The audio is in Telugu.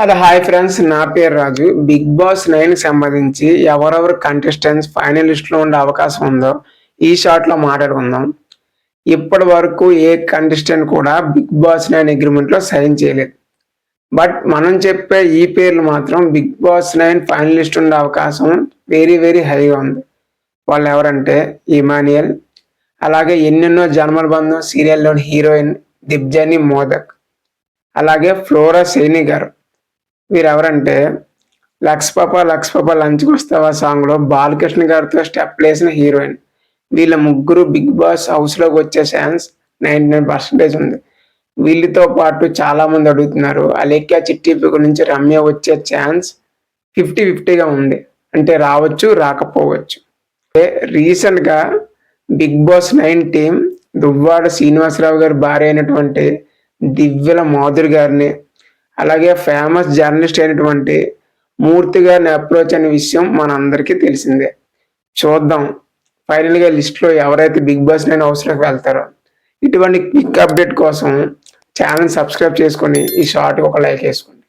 హలో హాయ్ ఫ్రెండ్స్, నా పేరు రాజు. బిగ్ బాస్ 9 సంబంధించి ఎవరెవరు కంటెస్టెంట్స్ ఫైనలిస్ట్లో ఉండే అవకాశం ఉందో ఈ షార్ట్లో మాట్లాడుకుందాం. ఇప్పటి వరకు ఏ కంటెస్టెంట్ కూడా బిగ్ బాస్ 9 అగ్రిమెంట్లో సైన్ చేయలేదు. బట్ మనం చెప్పే ఈ పేర్లు మాత్రం బిగ్ బాస్ 9 ఫైనలిస్ట్ ఉండే అవకాశం వెరీ వెరీ హైగా ఉంది. వాళ్ళు ఎవరంటే ఇమాన్యుయల్, అలాగే ఎన్నెన్నో జన్మల బంధం సీరియల్లోని హీరోయిన్ దిబ్జని మోదక్, అలాగే ఫ్లోరా సైని గారు. వీరెవరంటే లక్స్ పాప లంచ్కి వస్తావా సాంగ్లో బాలకృష్ణ గారితో స్టెప్ వేసిన హీరోయిన్. వీళ్ళ ముగ్గురు బిగ్ బాస్ హౌస్లోకి వచ్చే ఛాన్స్ 99% ఉంది. వీళ్ళతో పాటు చాలా మంది అడుగుతున్నారు, అలేఖ్య చిట్టిపిక నుంచి రమ్య వచ్చే ఛాన్స్ 50-50గా ఉంది. అంటే రావచ్చు, రాకపోవచ్చు. రీసెంట్గా Bigg Boss 9 team Duvvada Srinivasarao గారి భార్య అయినటువంటి దివ్యల మాధురి గారిని, అలాగే ఫేమస్ జర్నలిస్ట్ అయినటువంటి మూర్తి గారిని అప్రోచ్ అనే విషయం మనందరికీ తెలిసిందే. చూద్దాం ఫైనల్గా లిస్ట్లో ఎవరైతే బిగ్ బాస్ 9 హౌస్లోకి వెళ్తారో. ఇటువంటి క్విక్ అప్డేట్ కోసం ఛానల్ సబ్స్క్రైబ్ చేసుకొని ఈ షార్ట్కి ఒక లైక్ వేసుకోండి.